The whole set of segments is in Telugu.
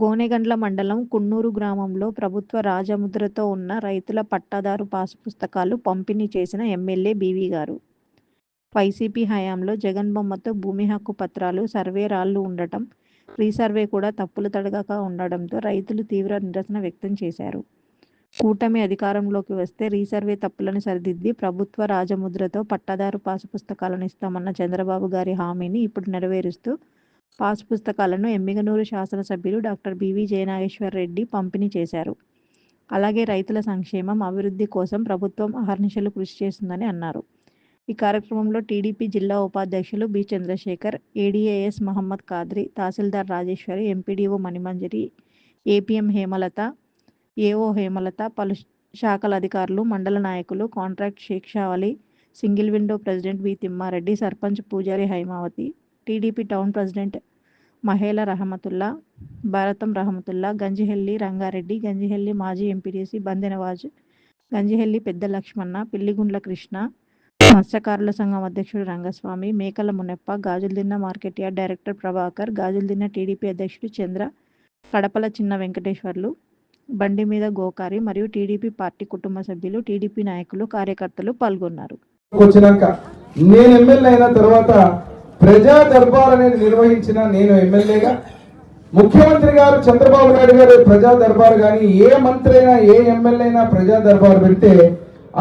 గోనెగండ్ల మండలం కున్నూరు గ్రామంలో ప్రభుత్వ రాజముద్రతో ఉన్న రైతుల పట్టాదారు పాసు పుస్తకాలు పంపిణీ చేసిన ఎమ్మెల్యే బీవీ గారు. వైసీపీ హయాంలో జగన్ బొమ్మతో భూమి హక్కు పత్రాలు, సర్వే రాళ్లు ఉండటం, రీసర్వే కూడా తప్పులు తడగక ఉండడంతో రైతులు తీవ్ర నిరసన వ్యక్తం చేశారు. కూటమి అధికారంలోకి వస్తే రీసర్వే తప్పులను సరిదిద్ది ప్రభుత్వ రాజముద్రతో పట్టాదారు పాసు పుస్తకాలను ఇస్తామన్న చంద్రబాబు గారి హామీని ఇప్పుడు నెరవేరుస్తూ పాసు పుస్తకాలను ఎమ్మిగనూరు శాసనసభ్యులు డాక్టర్ బీవీ జయనాగేశ్వర్ రెడ్డి పంపిణీ చేశారు. అలాగే రైతుల సంక్షేమం, అభివృద్ధి కోసం ప్రభుత్వం అహర్నిశలు కృషి చేస్తుందని అన్నారు. ఈ కార్యక్రమంలో టీడీపీ జిల్లా ఉపాధ్యక్షులు B Chandrasekhar, ADAS Mohammed Khadri, tahsildar Rajeshwari, MPDO Manimanjari, APM Hemalatha, AO Hemalatha, పలు శాఖల అధికారులు, మండల నాయకులు, contract Shaik Shavali, single window president B Thimmareddy, sarpanch Pujari Haimavathi, TDP town president Mahela Rahamathulla, Bharatham Rahamathulla, Ganjihelli Rangareddy, Ganjihelli మాజీ ఎంపీటీసీ బందె నవాజ్, గంజిహెల్లి పెద్ద లక్ష్మణ, పిల్లిగుండ్ల కృష్ణ, మత్స్యకారుల సంఘం అధ్యక్షుడు Rangaswamy, Mekala Muneppa, Gajuldinne market yard director Prabhakar, Gajuldinne TDP అధ్యక్షుడు చంద్ర, కడపల చిన్న వెంకటేశ్వర్లు, బండి మీద గోకారి మరియు టీడీపీ పార్టీ కుటుంబ సభ్యులు, టీడీపీ నాయకులు, కార్యకర్తలు పాల్గొన్నారు. నేను ఎమ్మెల్యే అయిన తర్వాత ప్రజా దర్బార్ అనేది నిర్వహించిన నేను ఎమ్మెల్యేగా, ముఖ్యమంత్రి గారు చంద్రబాబు నాయుడు గారు ప్రజా దర్బార్ కానీ ఏ మంత్రి అయినా ఏ ఎమ్మెల్యే అయినా ప్రజా దర్బార్ పెడితే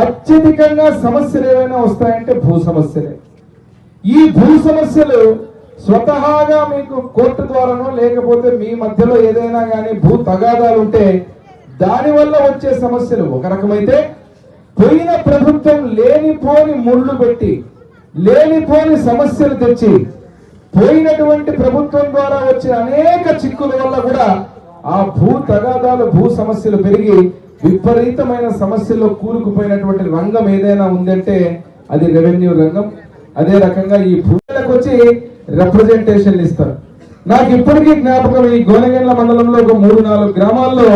అత్యధికంగా సమస్యలు ఏమైనా వస్తాయంటే భూ సమస్యలే. ఈ భూ సమస్యలు స్వతహాగా మీకు కోర్టు ద్వారానో లేకపోతే మీ మధ్యలో ఏదైనా కానీ భూ తగాదాలు ఉంటే దానివల్ల వచ్చే సమస్యలు ఒక రకమైతే, పోయిన ప్రభుత్వం లేనిపోని ముళ్ళు పెట్టి లేనిపోని సమస్యలు తెచ్చి పోయినటువంటి ప్రభుత్వం ద్వారా వచ్చే అనేక చిక్కుల వల్ల కూడా ఆ భూ తగాదాలు, భూ సమస్యలు పెరిగి విపరీతమైన సమస్యల్లో కూరుకుపోయినటువంటి రంగం ఏదైనా ఉందంటే అది రెవెన్యూ రంగం. అదే రకంగా ఈ భూములకు వచ్చి రిప్రజెంటేషన్లు ఇస్తారు. నాకు ఇప్పటికీ జ్ఞాపకం, ఈ గోనెగండ్ల మండలంలో ఒక 3-4 గ్రామాల్లో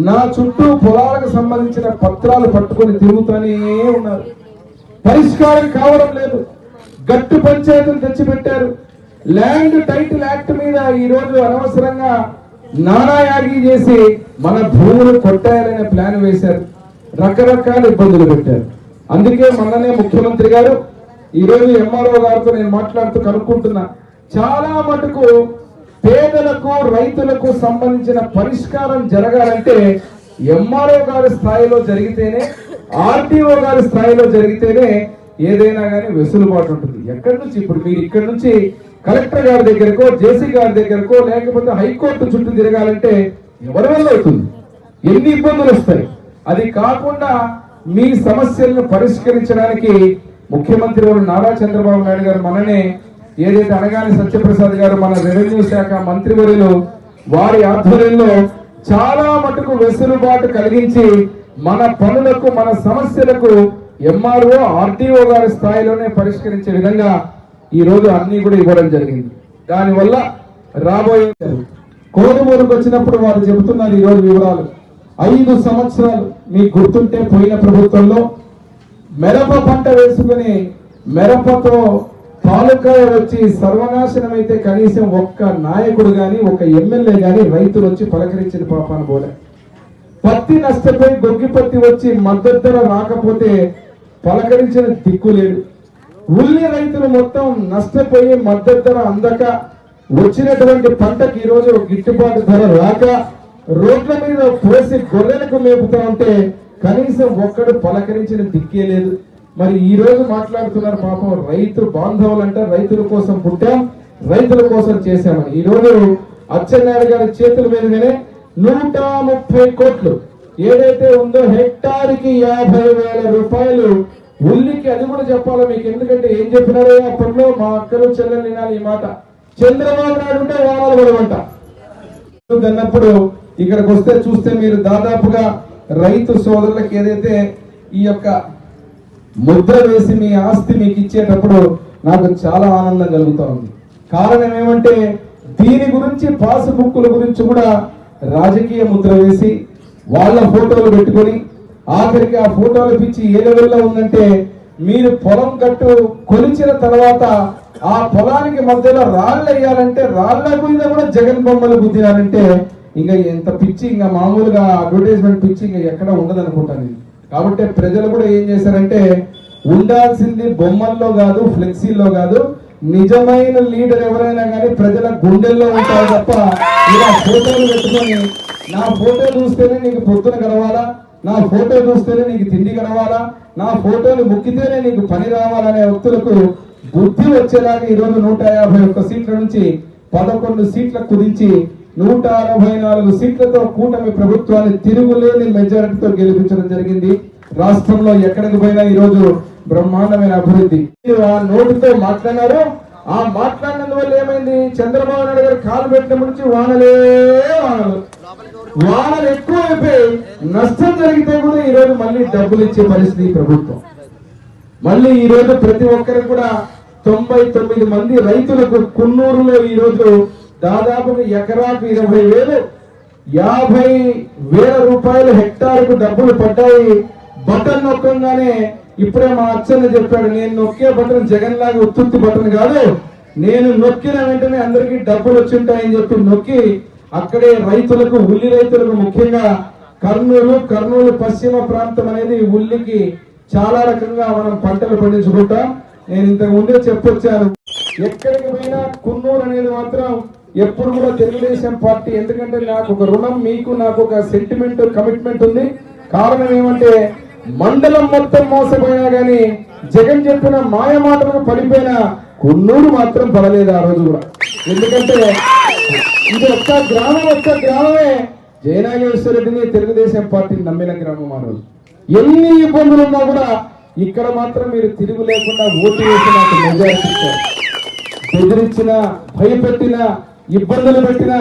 నా చుట్టూ పొలాలకు సంబంధించిన పత్రాలు పట్టుకొని తిరుగుతూనే ఉన్నారు. పరిష్కారం కావడం లేదు. గట్టు పంచాయతీలు తెచ్చిపెట్టారు. ల్యాండ్ టైటిల్ యాక్ట్ మీద ఈ రోజు అనవసరంగా నానాయాగి చేసి మన భూములు కొట్టాయాలనే ప్లాన్ వేశారు. రకరకాల ఇబ్బందులు పెట్టారు. అందుకే మొన్ననే ముఖ్యమంత్రి గారు ఈ రోజు ఎంఆర్ఓ గారితో నేను మాట్లాడుతూ కనుక్కుంటున్నా, చాలా మటుకు పేదలకు, రైతులకు సంబంధించిన పరిష్కారం జరగాలంటే ఎంఆర్ఓ గారి స్థాయిలో జరిగితేనే, ఆర్టీఓ గారి స్థాయిలో జరిగితేనే ఏదైనా కానీ వెసులుబాటు ఉంటుంది. ఎక్కడి నుంచి ఇప్పుడు మీరు ఇక్కడి నుంచి కలెక్టర్ గారి దగ్గరకో, జేసీ గారి దగ్గరకో, లేకపోతే హైకోర్టు చుట్టూ తిరగాలంటే ఎవరి వల్ల అవుతుంది? ఎన్ని ఇబ్బందులు వస్తాయి. అది కాకుండా మీ సమస్యలను పరిష్కరించడానికి ముఖ్యమంత్రి వారు నారా చంద్రబాబు నాయుడు గారు మననే ఏదైతే అనగానే సత్యప్రసాద్ గారు మన రెవెన్యూ శాఖ మంత్రివర్యులు వారి ఆధ్వర్యంలో చాలా మటుకు వెసులుబాటు కలిగించి మన పనులకు, మన సమస్యలకు ఎంఆర్ఓ, ఆర్టీఓ గారి స్థాయిలోనే పరిష్కరించే విధంగా ఈ రోజు అన్ని కూడా ఇవ్వడం జరిగింది. దానివల్ల రాబోయే కోడుమూరుకు వచ్చినప్పుడు వారు చెబుతున్నారు ఈ రోజు వివరాలు. 5 సంవత్సరాలు మీకు గుర్తుంటే పోయిన ప్రభుత్వంలో మిరప పంట వేసుకుని మిరపతో తాలూకాయ వచ్చి సర్వనాశనం అయితే కనీసం ఒక్క నాయకుడు గాని, ఒక ఎమ్మెల్యే గాని రైతులు వచ్చి పలకరించిన పాపాన పోలే. పత్తి నష్టపోయి గొగ్గి పత్తి వచ్చి మద్దతు ధర రాకపోతే పలకరించిన దిక్కు లేదు. ఉల్లి రైతులు మొత్తం నష్టపోయి మద్దతు ధర అందక వచ్చినటువంటి పంటకి ఈ రోజు గిట్టుబాటు ధర రాక రోడ్ల మీద పోసి గొర్రెలకు మేపుతా ఉంటే కనీసం ఒక్కడు పలకరించిన దిక్కే లేదు. మరి ఈ రోజు మాట్లాడుతున్నారు పాపం రైతు బాంధవులంట, రైతుల కోసం పుట్టాం, రైతుల కోసం చేశామని. ఈ రోజు అచ్చెన్నాయుడు గారి చేతుల మీదనే 130 కోట్లు ఏదైతే ఉందో హెక్టార్కి 50,000 రూపాయలు ఉల్లికి. అది కూడా చెప్పాలి మీకు, ఎందుకంటే ఏం చెప్పినారో అప్పట్లో మా అక్కలు చెల్లెలు వినాలి ఈ మాట. చంద్రబాబు నాయుడు ఉంటే వారాలు పడమంట అన్నప్పుడు ఇక్కడికి వస్తే చూస్తే మీరు దాదాపుగా రైతు సోదరులకు ఏదైతే ఈ యొక్క ముద్ర వేసి మీ ఆస్తి మీకు ఇచ్చేటప్పుడు నాకు చాలా ఆనందం కలుగుతా ఉంది. కారణం ఏమంటే దీని గురించి పాస్బుక్ల గురించి కూడా రాజకీయ ముద్ర వేసి వాళ్ళ ఫోటోలు పెట్టుకొని ఆఖరికి ఆ ఫోటోలు పిచ్చి ఏ లెవెల్లో ఉందంటే, మీరు పొలం కట్టు కొలిచిన తర్వాత ఆ పొలానికి మధ్యలో రాళ్ళు వేయాలంటే రాళ్ల మీద కూడా జగన్ బొమ్మలు గుద్దినారంటే ఇంకా ఎంత పిచ్చి, ఇంకా మామూలుగా అడ్వర్టైజ్మెంట్ పిచ్చి ఇంకా ఎక్కడ ఉండదు అనుకుంటాను నేను. కాబట్టి ప్రజలు కూడా ఏం చేశారంటే, ఉండాల్సింది బొమ్మల్లో కాదు, ఫ్లెక్సీల్లో కాదు, నిజమైన లీడర్ ఎవరైనా కానీ ప్రజల గుండెల్లో ఉంటారు తప్ప ఇలా ఫోటోలు పెట్టుకొని నా ఫోటో చూస్తేనే నీకు పొద్దున గడవాలా, నా ఫోటో చూస్తేనే నీకు తిండి గడవాలా, నా ఫోటోలు ముక్కితేనే నీకు పని రావాలనే వ్యక్తులకు బుద్ధి వచ్చేలాగా ఈరోజు 151 సీట్ల నుంచి 11 సీట్ల కుదించి 164 సీట్లతో కూటమి ప్రభుత్వాన్ని తిరుగులేని మెజారిటీతో గెలిపించడం జరిగింది. రాష్ట్రంలో ఎక్కడికి పోయినా ఈరోజు బ్రహ్మాండమైన అభివృద్ధి. ఆ నోటితో మాట్లాడినారు. ఆ మాట్లాడినందువల్ల ఏమైంది, చంద్రబాబు నాయుడు గారు కాలు పెట్టినప్పటి నుంచి వానలు ఎక్కువ అయిపోయి నష్టం జరిగితే కూడా ఈరోజు మళ్ళీ డబ్బులు ఇచ్చే పరిస్థితి ప్రభుత్వం. మళ్ళీ ఈ రోజు ప్రతి ఒక్కరికి కూడా 99 మంది రైతులకు కున్నూరులో ఈరోజు దాదాపు ఎకరాకు 20,000, 50,000 రూపాయలు హెక్టార్కు డబ్బులు పడ్డాయి. బటన్ నొక్కంగానే ఇప్పుడే మా అచ్చన్న చెప్పాడు, నేను నొక్కే బటన్ జగన్ లాగా ఉత్తుత్తి బటన్ కాదు, నేను నొక్కిన వెంటనే అందరికీ డబ్బులు వచ్చింటాయని చెప్పి నొక్కి అక్కడే రైతులకు, ఉల్లి రైతులకు, ముఖ్యంగా కర్నూలు పశ్చిమ ప్రాంతం అనేది ఉల్లికి చాలా రకంగా మనం పంటలు పండించుకుంటాం. నేను ఇంతకు ముందే చెప్పొచ్చాను, ఎక్కడికి పోయినా కున్నూరు అనేది మాత్రం ఎప్పుడు కూడా తెలుగుదేశం పార్టీ, ఎందుకంటే నాకు ఒక రుణం, మీకు నాకు ఒక సెంటిమెంట్, కమిట్మెంట్ ఉంది. కారణం ఏమంటే మండలం మొత్తం మోసపోయినా గానీ జగన్ చెప్పిన మాయ మాటలకు పడిపోయిన కున్నూరు మాత్రం పడలేదు ఆ రోజు కూడా. ఎందుకంటే ఇది ఒక్క గ్రామమే జయనాగేశ్వర రెడ్డిని, తెలుగుదేశం పార్టీని నమ్మిన గ్రామం. ఆ రోజు ఎన్ని ఇబ్బందులు ఉన్నా కూడా ఇక్కడ మాత్రం మీరు తిరుగు లేకుండా ఓటు వేసి నాకు మెజారిటీ ఇచ్చారు. బెదిరించిన, భయపెట్టిన, ఇబ్బందులు పెట్టిన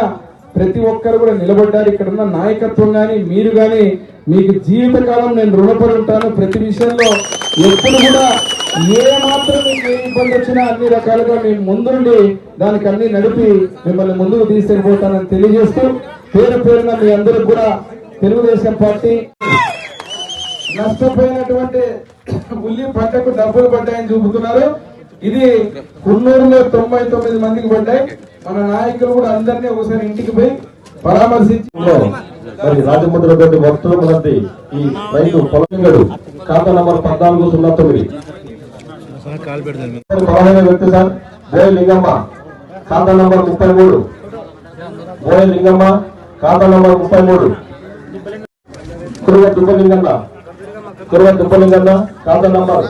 ప్రతి ఒక్కరు కూడా నిలబడ్డారు. ఇక్కడ ఉన్న నాయకత్వం కానీ, మీరు కానీ, మీకు జీవితకాలం నేను రుణపడి ఉంటాను. ప్రతి విషయంలో ఎప్పుడు కూడా ఏ మాత్రం మీకు ఏ ఇబ్బంది వచ్చినా అన్ని రకాలుగా మేము ముందుండి దానికి అన్ని నడిపి మిమ్మల్ని ముందుకు తీసుకెళ్ళిపోతానని తెలియజేస్తూ, పేరున మీ అందరికి కూడా తెలుగుదేశం పార్టీ నష్టపోయినటువంటి ఉల్లి పంటకు డబ్బులు పడ్డాయని చూపుతున్నారు. ఇది కున్నూరులో 99 మందికి పడ్డాయి. మన నాయకులు కూడా అందరినీ ఒకసారి ఇంటికి పోయి పరామర్శించి మరి రాజముద్రతోటి భక్తులు మొదటి ఈ రైతు పొలంగడు ఖాతా నంబర్ 1409 15 వ్యక్తి సార్ బోయ లింగమ్మ ఖాతా నంబర్ 33, బోయ లింగమ్మ ఖాతా నంబర్ 33, కురువ దుబ్బలింగన్న ఖాతా నంబర్